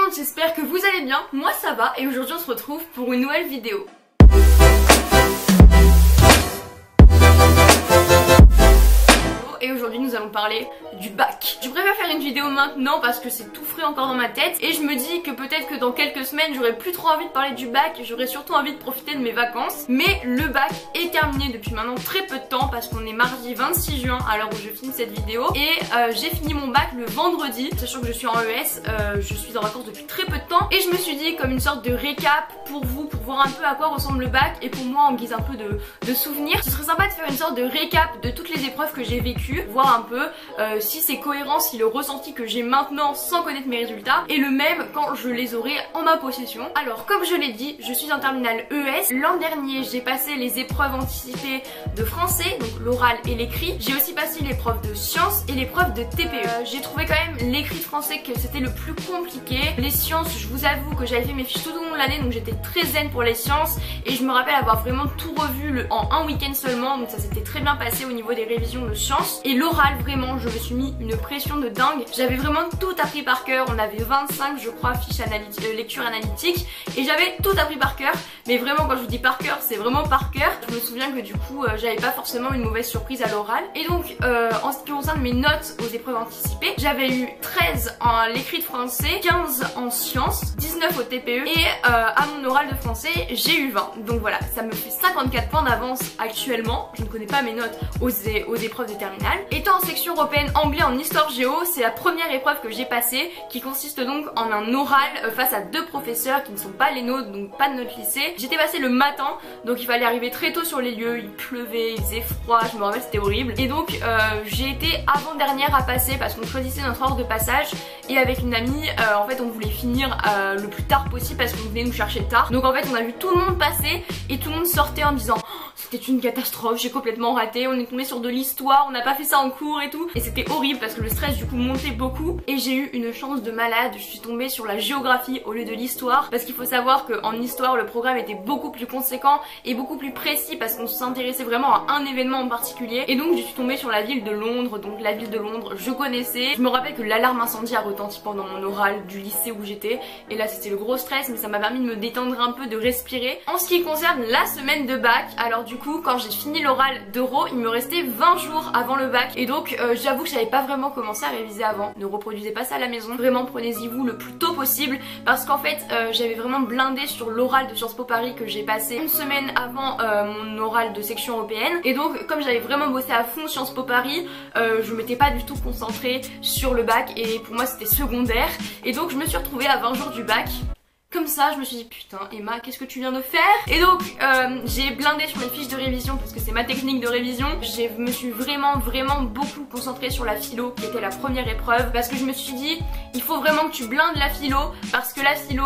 monde, j'espère que vous allez bien, moi ça va et aujourd'hui on se retrouve pour une nouvelle vidéo. Et aujourd'hui nous allons parler du bac. Je préfère faire une vidéo maintenant parce que c'est tout frais encore dans ma tête et je me dis que peut-être que dans quelques semaines j'aurai plus trop envie de parler du bac, j'aurai surtout envie de profiter de mes vacances. Mais le bac est terminé depuis maintenant très peu de temps parce qu'on est mardi 26 juin à l'heure où je filme cette vidéo et j'ai fini mon bac le vendredi, sachant que je suis en ES, je suis en vacances depuis très peu de temps et je me suis dit comme une sorte de récap pour vous, pour voir un peu à quoi ressemble le bac et pour moi en guise un peu de souvenirs. Ce serait sympa de faire une sorte de récap de toutes les épreuves que j'ai vécues, voir un peu si c'est cohérent, si le ressenti que j'ai maintenant sans connaître mes résultats est le même quand je les aurai en ma possession. Alors comme je l'ai dit, je suis en terminale ES. L'an dernier j'ai passé les épreuves anticipées de français, donc l'oral et l'écrit. J'ai aussi passé l'épreuve de sciences et l'épreuve de TPE. J'ai trouvé quand même l'écrit de français que c'était le plus compliqué. Les sciences, je vous avoue que j'avais fait mes fiches tout au long de l'année, donc j'étais très zen pour les sciences et je me rappelle avoir vraiment tout revu en un week-end seulement, donc ça s'était très bien passé au niveau des révisions de sciences. Et l'oral, vraiment je me suis mis une pression de dingue, j'avais vraiment tout appris par cœur. On avait 25 je crois fiches lecture analytique et j'avais tout appris par cœur, mais vraiment quand je vous dis par cœur c'est vraiment par cœur. Je me souviens que du coup j'avais pas forcément une mauvaise surprise à l'oral. Et donc en ce qui concerne mes notes aux épreuves anticipées, j'avais eu 13 en l'écrit de français, 15 en sciences, 19 au TPE et à mon oral de français j'ai eu 20. Donc voilà, ça me fait 54 points d'avance actuellement. Je ne connais pas mes notes aux épreuves de terminale. Étant en section européenne anglais en histoire géo, c'est la première épreuve que j'ai passée qui consiste donc en un oral face à deux professeurs qui ne sont pas les nôtres, donc pas de notre lycée. J'étais passée le matin, donc il fallait arriver très tôt sur les lieux, il pleuvait, il faisait froid, je me rappelle c'était horrible. Et donc j'ai été avant-dernière à passer parce qu'on choisissait notre ordre de passage et avec une amie en fait on voulait finir le plus tard possible parce qu'on venait nous chercher tard. Donc en fait on a vu tout le monde passer et tout le monde sortait en disant c'était une catastrophe, j'ai complètement raté, on est tombé sur de l'histoire, on n'a pas fait ça en cours et tout. Et c'était horrible parce que le stress du coup montait beaucoup. Et j'ai eu une chance de malade, je suis tombée sur la géographie au lieu de l'histoire. Parce qu'il faut savoir qu'en histoire le programme était beaucoup plus conséquent et beaucoup plus précis parce qu'on s'intéressait vraiment à un événement en particulier. Et donc je suis tombée sur la ville de Londres, donc la ville de Londres je connaissais. Je me rappelle que l'alarme incendie a retenti pendant mon oral du lycée où j'étais. Et là c'était le gros stress mais ça m'a permis de me détendre un peu, de respirer. En ce qui concerne la semaine de bac, alors du coup quand j'ai fini l'oral d'euro il me restait 20 jours avant le bac et donc j'avoue que j'avais pas vraiment commencé à réviser avant. Ne reproduisez pas ça à la maison, vraiment prenez-y vous le plus tôt possible parce qu'en fait j'avais vraiment blindé sur l'oral de Sciences Po Paris que j'ai passé une semaine avant mon oral de section européenne et donc comme j'avais vraiment bossé à fond Sciences Po Paris je m'étais pas du tout concentrée sur le bac et pour moi c'était secondaire et donc je me suis retrouvée à 20 jours du bac. Comme ça je me suis dit putain Emma qu'est-ce que tu viens de faire. Et donc j'ai blindé sur mes fiches de révision parce que c'est ma technique de révision. Je me suis vraiment beaucoup concentrée sur la philo qui était la première épreuve parce que je me suis dit il faut vraiment que tu blindes la philo parce que la philo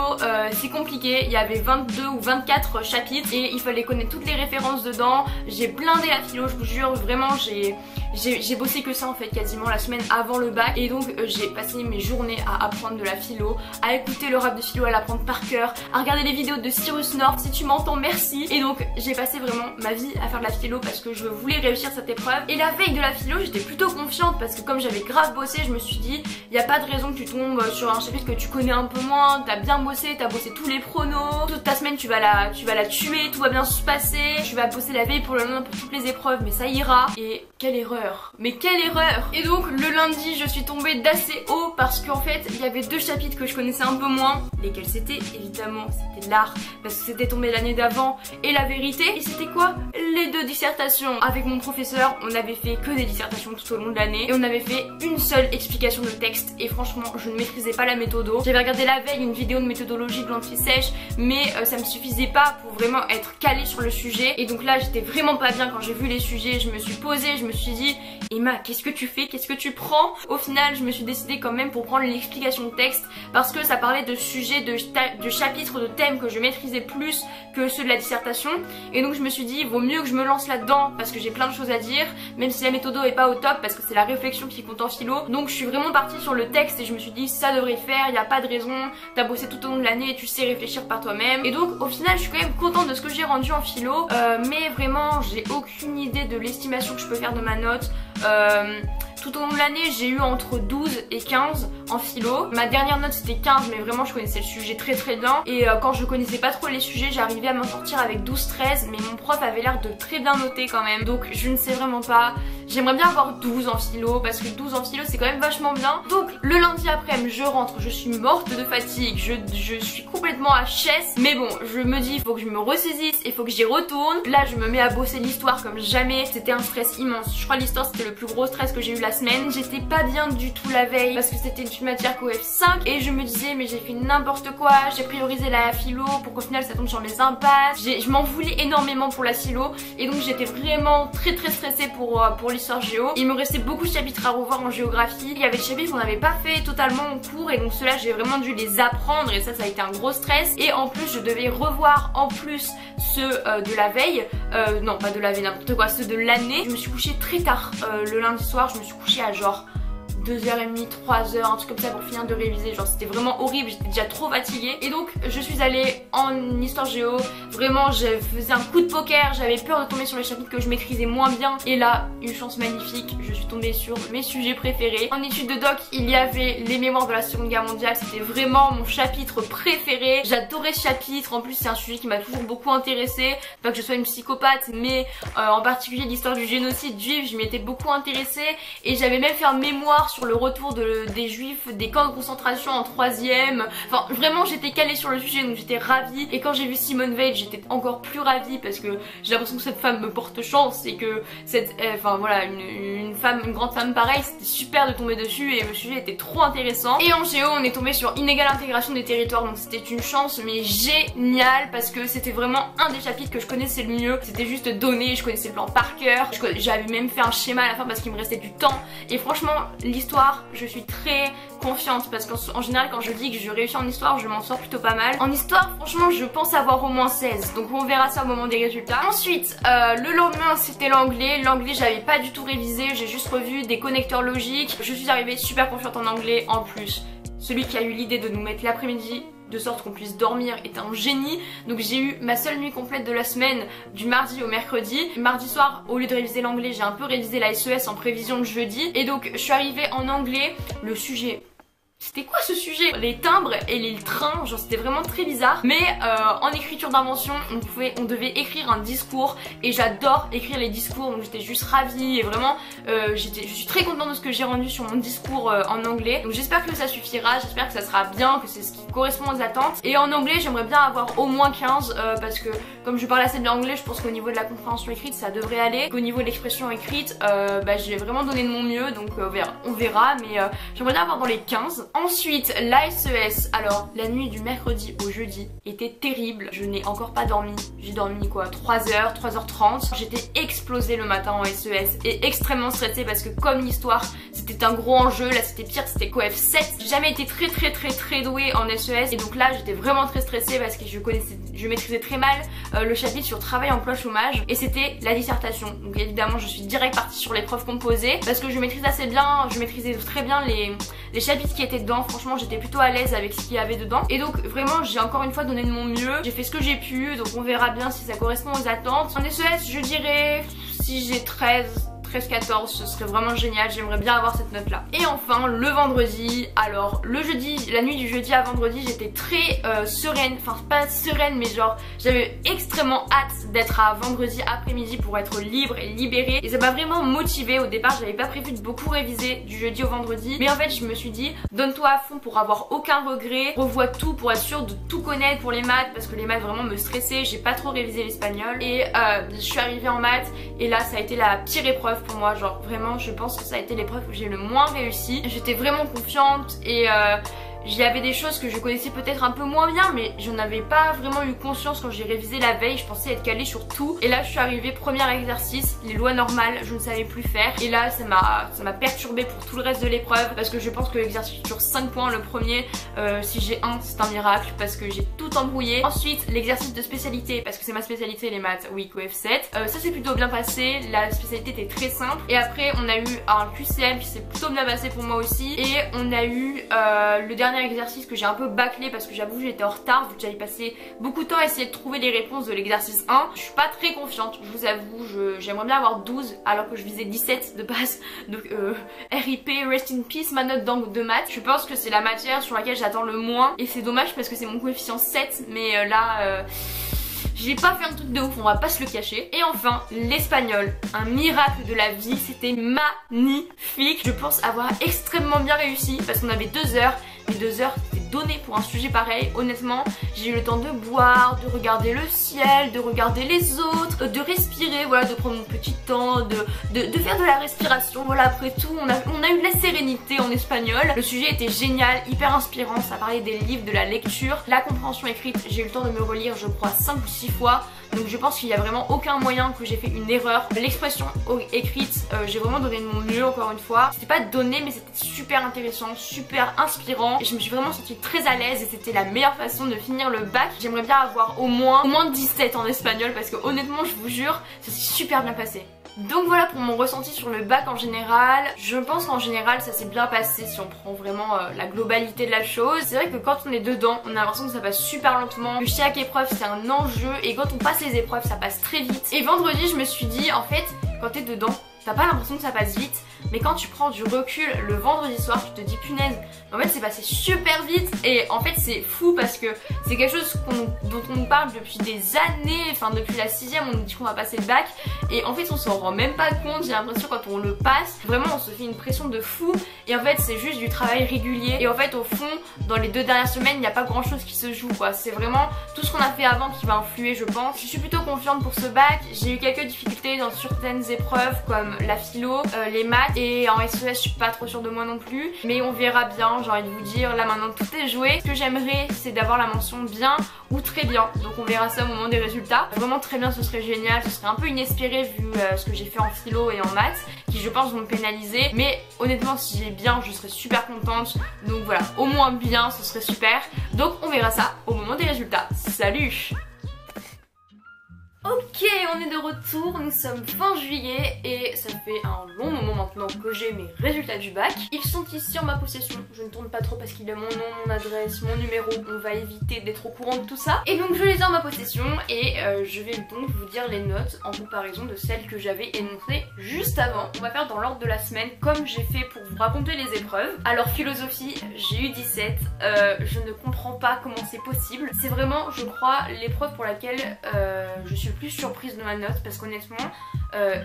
c'est compliqué. Il y avait 22 ou 24 chapitres et il fallait connaître toutes les références dedans. J'ai blindé la philo, je vous jure, vraiment j'ai bossé que ça en fait quasiment la semaine avant le bac et donc j'ai passé mes journées à apprendre de la philo, à écouter le rap de philo, à l'apprendre par cœur, à regarder les vidéos de Cyrus North, si tu m'entends merci. Et donc j'ai passé vraiment ma vie à faire de la philo parce que je voulais réussir cette épreuve. Et la veille de la philo j'étais plutôt confiante parce que comme j'avais grave bossé je me suis dit il n'y a pas de raison que tu tombes sur un chapitre que tu connais un peu moins, t'as bien bossé, t'as bossé tous les pronos, toute ta semaine tu vas la tuer, tout va bien se passer, tu vas bosser la veille pour le lendemain pour toutes les épreuves mais ça ira. Et quelle erreur, mais quelle erreur. Et donc le lundi je suis tombée d'assez haut parce qu'en fait il y avait deux chapitres que je connaissais un peu moins. Lesquels c'était? Évidemment c'était l'art parce que c'était tombé l'année d'avant et la vérité. Et c'était quoi? Les deux dissertations. Avec mon professeur on avait fait que des dissertations tout au long de l'année et on avait fait une seule explication de texte et franchement je ne maîtrisais pas la méthodo. J'avais regardé la veille une vidéo de méthodologie de l'anti-sèche mais ça me suffisait pas pour vraiment être calée sur le sujet et donc là j'étais vraiment pas bien quand j'ai vu les sujets. Je me suis posée, je me suis dit Emma qu'est-ce que tu fais, qu'est-ce que tu prends? Au final je me suis décidée quand même pour prendre l'explication de texte parce que ça parlait de sujets, de chapitres, de thèmes que je maîtrisais plus que ceux de la dissertation et donc je me suis dit vaut mieux que je me lance là-dedans parce que j'ai plein de choses à dire même si la méthodo est pas au top parce que c'est la réflexion qui compte en philo. Donc je suis vraiment partie sur le texte et je me suis dit ça devrait faire, il n'y a pas de raison, t'as bossé tout au long de l'année et tu sais réfléchir par toi-même. Et donc au final je suis quand même contente de ce que j'ai rendu en philo mais vraiment j'ai aucune idée de l'estimation que je peux faire de ma note. Tout au long de l'année, j'ai eu entre 12 et 15 en philo. Ma dernière note c'était 15, mais vraiment je connaissais le sujet très bien. Et quand je connaissais pas trop les sujets, j'arrivais à m'en sortir avec 12-13, mais mon prof avait l'air de très bien noter quand même. Donc je ne sais vraiment pas. J'aimerais bien avoir 12 en philo, parce que 12 en philo c'est quand même vachement bien. Donc le lundi après-midi, je rentre, je suis morte de fatigue, je suis complètement HS. Mais bon, je me dis, il faut que je me ressaisisse, il faut que j'y retourne. Là je me mets à bosser l'histoire comme jamais. C'était un stress immense. Je crois que l'histoire c'était le plus gros stress que j'ai eu la semaine. J'étais pas bien du tout la veille parce que c'était une matière qu'OF 5 et je me disais mais j'ai fait n'importe quoi, j'ai priorisé la philo pour qu'au final ça tombe sur mes impasses. Je m'en voulais énormément pour la philo et donc j'étais vraiment très stressée pour l'histoire géo. Il me restait beaucoup de chapitres à revoir en géographie. Il y avait des chapitres qu'on n'avait pas fait totalement en cours et donc ceux-là j'ai vraiment dû les apprendre et ça a été un gros stress. Et en plus je devais revoir en plus ceux de la veille, non pas de la veille n'importe quoi, ceux de l'année. Je me suis couchée très tard le lundi soir, je me suis couchée à genre 2h30, 3h, un truc comme ça pour finir de réviser. Genre c'était vraiment horrible, j'étais déjà trop fatiguée. Et donc je suis allée en histoire géo. Vraiment je faisais un coup de poker, j'avais peur de tomber sur les chapitres que je maîtrisais moins bien. Et là, une chance magnifique, je suis tombée sur mes sujets préférés. En études de doc, il y avait les mémoires de la Seconde Guerre mondiale. C'était vraiment mon chapitre préféré. J'adorais ce chapitre, en plus c'est un sujet qui m'a toujours beaucoup intéressée. Pas que je sois une psychopathe, mais en particulier l'histoire du génocide juif, je m'y étais beaucoup intéressée. Et j'avais même fait un mémoire sur le retour des juifs des camps de concentration en 3ème. Enfin vraiment j'étais calée sur le sujet donc j'étais ravie. Et quand j'ai vu Simone Veil j'étais encore plus ravie parce que j'ai l'impression que cette femme me porte chance et que enfin voilà une grande femme pareille, c'était super de tomber dessus et le sujet était trop intéressant. Et en géo on est tombé sur inégale intégration des territoires donc c'était une chance mais géniale parce que c'était vraiment un des chapitres que je connaissais le mieux. C'était juste donné, je connaissais le plan par cœur, j'avais même fait un schéma à la fin parce qu'il me restait du temps. Et franchement l'histoire, je suis très confiante parce qu'en général quand je dis que je réussis en histoire, je m'en sors plutôt pas mal. En histoire, franchement, je pense avoir au moins 16, donc on verra ça au moment des résultats. Ensuite, le lendemain, c'était l'anglais. L'anglais, j'avais pas du tout révisé, j'ai juste revu des connecteurs logiques. Je suis arrivée super confiante en anglais. En plus, celui qui a eu l'idée de nous mettre l'après-midi de sorte qu'on puisse dormir est un génie. Donc j'ai eu ma seule nuit complète de la semaine du mardi au mercredi. Mardi soir, au lieu de réviser l'anglais, j'ai un peu révisé la SES en prévision de jeudi. Et donc je suis arrivée en anglais, le sujet... C'était quoi ce sujet? Les timbres et les trains, genre c'était vraiment très bizarre. Mais en écriture d'invention, on devait écrire un discours et j'adore écrire les discours donc j'étais juste ravie et vraiment je suis très contente de ce que j'ai rendu sur mon discours en anglais. Donc j'espère que ça suffira, j'espère que ça sera bien, que c'est ce qui correspond aux attentes. Et en anglais j'aimerais bien avoir au moins 15 parce que comme je parle assez bien anglais, je pense qu'au niveau de la compréhension écrite ça devrait aller. Qu'au niveau de l'expression écrite, j'ai vraiment donné de mon mieux donc on verra mais j'aimerais bien avoir dans les 15. Ensuite, la SES, alors la nuit du mercredi au jeudi était terrible, je n'ai encore pas dormi, j'ai dormi quoi 3h, 3h30, j'étais explosée le matin en SES et extrêmement stressée parce que comme l'histoire c'était un gros enjeu, là c'était pire, c'était coef 7, j'ai jamais été très douée en SES et donc là j'étais vraiment très stressée parce que je maîtrisais très mal le chapitre sur travail, emploi, chômage et c'était la dissertation, donc évidemment je suis direct partie sur l'épreuve composée parce que je maîtrise assez bien, je maîtrisais très bien les chapitres qui étaient dedans. Franchement j'étais plutôt à l'aise avec ce qu'il y avait dedans et donc vraiment j'ai encore une fois donné de mon mieux, j'ai fait ce que j'ai pu donc on verra bien si ça correspond aux attentes. En SES je dirais si j'ai 13-14 ce serait vraiment génial, j'aimerais bien avoir cette note là. Et enfin le vendredi, alors le jeudi, la nuit du jeudi à vendredi j'étais très sereine, enfin pas sereine mais genre j'avais extrêmement hâte d'être à vendredi après-midi pour être libre et libérée et ça m'a vraiment motivée. Au départ j'avais pas prévu de beaucoup réviser du jeudi au vendredi mais en fait je me suis dit donne-toi à fond pour avoir aucun regret, revois tout pour être sûre de tout connaître pour les maths parce que les maths vraiment me stressaient, j'ai pas trop révisé l'espagnol et je suis arrivée en maths et là ça a été la pire épreuve pour moi, genre vraiment je pense que ça a été l'épreuve où j'ai le moins réussi. J'étais vraiment confiante et il y avait des choses que je connaissais peut-être un peu moins bien mais j'en avais pas vraiment eu conscience quand j'ai révisé la veille, je pensais être calée sur tout et là je suis arrivée, premier exercice, les lois normales, je ne savais plus faire et là ça m'a perturbée pour tout le reste de l'épreuve parce que je pense que l'exercice sur 5 points, le premier si j'ai 1 c'est un miracle parce que j'ai tout embrouillé. Ensuite l'exercice de spécialité parce que c'est ma spécialité les maths, oui coef 7, ça s'est plutôt bien passé, la spécialité était très simple et après on a eu un QCM qui s'est plutôt bien passé pour moi aussi et on a eu le dernier dernier exercice que j'ai un peu bâclé parce que j'avoue j'étais en retard vu que j'avais passé beaucoup de temps à essayer de trouver les réponses de l'exercice 1. Je suis pas très confiante, je vous avoue, j'aimerais bien avoir 12 alors que je visais 17 de base. Donc RIP, rest in peace, ma note de maths. Je pense que c'est la matière sur laquelle j'attends le moins et c'est dommage parce que c'est mon coefficient 7 mais là... j'ai pas fait un truc de ouf, on va pas se le cacher. Et enfin, l'espagnol, un miracle de la vie, c'était magnifique. Je pense avoir extrêmement bien réussi parce qu'on avait 2 heures. Les 2 heures c'était donné pour un sujet pareil. Honnêtement, j'ai eu le temps de boire, de regarder le ciel, de regarder les autres, de respirer, voilà, de prendre mon petit temps, de faire de la respiration. Voilà, après tout, on a eu de la sérénité en espagnol. Le sujet était génial, hyper inspirant, ça parlait des livres, de la lecture, la compréhension écrite. J'ai eu le temps de me relire, je crois, 5 ou 6 fois. Donc je pense qu'il n'y a vraiment aucun moyen que j'ai fait une erreur. L'expression écrite, j'ai vraiment donné de mon mieux encore une fois. C'était pas donné mais c'était super intéressant, super inspirant. Et je me suis vraiment sentie très à l'aise et c'était la meilleure façon de finir le bac. J'aimerais bien avoir au moins 17 en espagnol parce que honnêtement je vous jure, ça s'est super bien passé. Donc voilà pour mon ressenti sur le bac en général. Je pense qu'en général ça s'est bien passé si on prend vraiment la globalité de la chose. C'est vrai que quand on est dedans, on a l'impression que ça passe super lentement, que chaque épreuve c'est un enjeu et quand on passe les épreuves ça passe très vite. Et vendredi je me suis dit en fait quand t'es dedans, t'as pas l'impression que ça passe vite, mais quand tu prends du recul le vendredi soir, tu te dis punaise, en fait c'est passé super vite et en fait c'est fou parce que c'est quelque chose dont on nous parle depuis des années, enfin depuis la 6ème on nous dit qu'on va passer le bac et en fait on s'en rend même pas compte, j'ai l'impression quand on le passe, vraiment on se fait une pression de fou et en fait c'est juste du travail régulier et en fait au fond dans les 2 dernières semaines il n'y a pas grand chose qui se joue quoi, c'est vraiment tout ce qu'on a fait avant qui va influer je pense. Je suis plutôt confiante pour ce bac, j'ai eu quelques difficultés dans certaines épreuves comme la philo, les maths et en SES je suis pas trop sûre de moi non plus mais on verra bien, j'ai envie de vous dire, là maintenant tout est joué. Ce que j'aimerais c'est d'avoir la mention bien ou très bien, donc on verra ça au moment des résultats. Vraiment très bien ce serait génial, ce serait un peu inespéré vu ce que j'ai fait en philo et en maths qui je pense vont me pénaliser mais honnêtement si j'ai bien je serais super contente donc voilà, au moins bien ce serait super donc on verra ça au moment des résultats. Salut! Ok, on est de retour, nous sommes fin juillet et ça fait un long moment maintenant que j'ai mes résultats du bac. Ils sont ici en ma possession, je ne tourne pas trop parce qu'il y a mon nom, mon adresse, mon numéro, on va éviter d'être au courant de tout ça. Et donc je les ai en ma possession et je vais donc vous dire les notes en comparaison de celles que j'avais énoncées juste avant. On va faire dans l'ordre de la semaine comme j'ai fait pour vous raconter les épreuves. Alors philosophie, j'ai eu 17, je ne comprends pas comment c'est possible. C'est vraiment, je crois, l'épreuve pour laquelle je suis plus surprise de ma note parce qu'honnêtement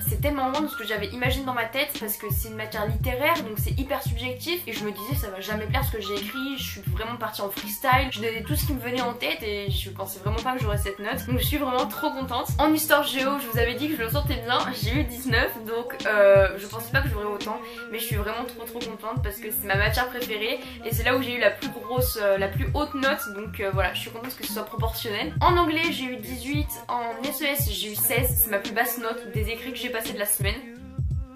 c'est tellement loin de ce que j'avais imaginé dans ma tête parce que c'est une matière littéraire donc c'est hyper subjectif et je me disais ça va jamais plaire ce que j'ai écrit, je suis vraiment partie en freestyle, je donnais tout ce qui me venait en tête et je pensais vraiment pas que j'aurais cette note donc je suis vraiment trop contente. En histoire géo je vous avais dit que je le sentais bien, j'ai eu 19 donc je pensais pas que j'aurais autant mais je suis vraiment trop contente parce que c'est ma matière préférée et c'est là où j'ai eu la plus grosse, la plus haute note donc voilà je suis contente que ce soit proportionnel. En anglais j'ai eu 18, en SES j'ai eu 16, c'est ma plus basse note des écrits que j'ai passé de la semaine.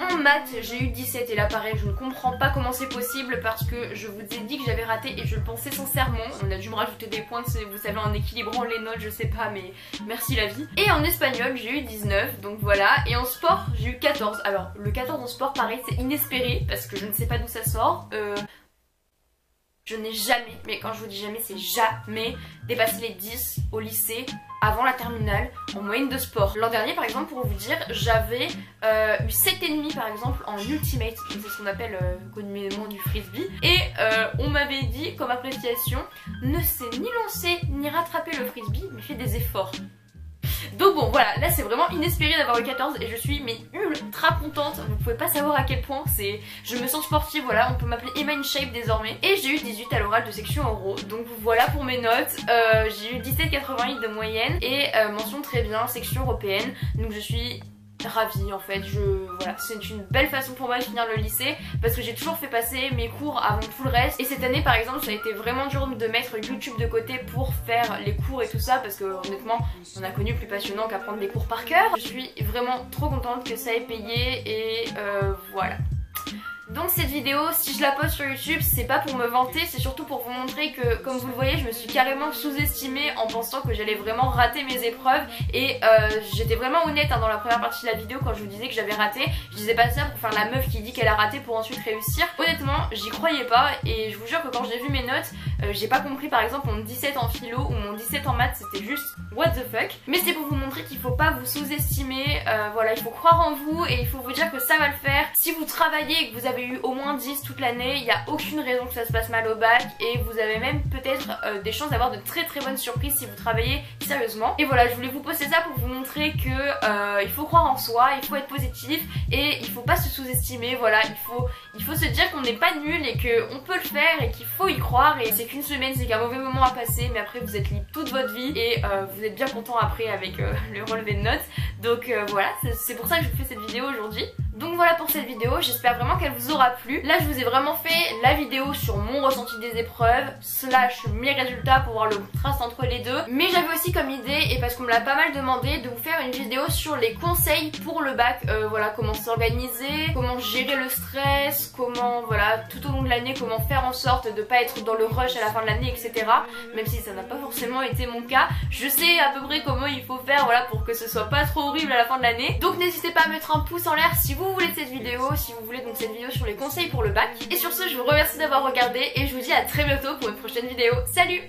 En maths j'ai eu 17 et là pareil je ne comprends pas comment c'est possible parce que je vous ai dit que j'avais raté et je le pensais sincèrement. On a dû me rajouter des points, vous savez en équilibrant les notes je sais pas mais merci la vie. Et en espagnol j'ai eu 19 donc voilà et en sport j'ai eu 14. Alors le 14 en sport pareil c'est inespéré parce que je ne sais pas d'où ça sort. Je n'ai jamais, mais quand je vous dis jamais c'est jamais dépassé les 10 au lycée avant la terminale en moyenne de sport. L'an dernier par exemple pour vous dire j'avais eu 7,5 par exemple en ultimate, c'est ce qu'on appelle communément du frisbee et on m'avait dit comme appréciation ne sait ni lancer ni rattraper le frisbee mais fait des efforts. Donc bon voilà, là c'est vraiment inespéré d'avoir eu 14 et je suis mais ultra contente, vous pouvez pas savoir à quel point c'est... Je me sens sportive, voilà, on peut m'appeler Emma InShape désormais. Et j'ai eu 18 à l'oral de section euro, donc voilà pour mes notes, j'ai eu 17,88 de moyenne et mention très bien, section européenne, donc je suis ravie en fait, voilà, c'est une belle façon pour moi de finir le lycée parce que j'ai toujours fait passer mes cours avant tout le reste et cette année par exemple ça a été vraiment dur de mettre YouTube de côté pour faire les cours et tout ça parce que honnêtement on a connu plus passionnant qu'apprendre des cours par cœur. Je suis vraiment trop contente que ça ait payé et voilà. Donc cette vidéo, si je la poste sur YouTube, c'est pas pour me vanter, c'est surtout pour vous montrer que, comme vous le voyez, je me suis carrément sous-estimée en pensant que j'allais vraiment rater mes épreuves. Et j'étais vraiment honnête dans la première partie de la vidéo quand je vous disais que j'avais raté. Je disais pas ça pour faire la meuf qui dit qu'elle a raté pour ensuite réussir. Honnêtement, j'y croyais pas et je vous jure que quand j'ai vu mes notes, j'ai pas compris par exemple mon 17 en philo ou mon 17 en maths, c'était juste what the fuck. Mais c'est pour vous montrer qu'il faut pas vous sous-estimer, voilà, il faut croire en vous et il faut vous dire que ça va le faire. Si vous travaillez et que vous avez eu au moins 10 toute l'année, il n'y a aucune raison que ça se passe mal au bac et vous avez même peut-être des chances d'avoir de très bonnes surprises si vous travaillez sérieusement. Et voilà, je voulais vous poster ça pour vous montrer que il faut croire en soi, il faut être positif et il faut pas se sous-estimer. Voilà, il faut se dire qu'on n'est pas nul et qu'on peut le faire et qu'il faut y croire, et c'est qu'une semaine, c'est qu'un mauvais moment à passer, mais après vous êtes libre toute votre vie et vous êtes bien content après avec le relevé de notes. Donc voilà, c'est pour ça que je vous fais cette vidéo aujourd'hui. Donc voilà pour cette vidéo, j'espère vraiment qu'elle vous aura plu. Là je vous ai vraiment fait la vidéo sur mon ressenti des épreuves slash mes résultats pour voir le contraste entre les deux. Mais j'avais aussi comme idée, et parce qu'on me l'a pas mal demandé, de vous faire une vidéo sur les conseils pour le bac. Voilà, comment s'organiser, comment gérer le stress, comment voilà tout au long de l'année, comment faire en sorte de pas être dans le rush à la fin de l'année, etc. Même si ça n'a pas forcément été mon cas, je sais à peu près comment il faut faire, voilà, pour que ce soit pas trop horrible à la fin de l'année. Donc n'hésitez pas à mettre un pouce en l'air si vous voulez cette vidéo, si vous voulez donc cette vidéo sur les conseils pour le bac. Et sur ce, je vous remercie d'avoir regardé et je vous dis à très bientôt pour une prochaine vidéo. Salut!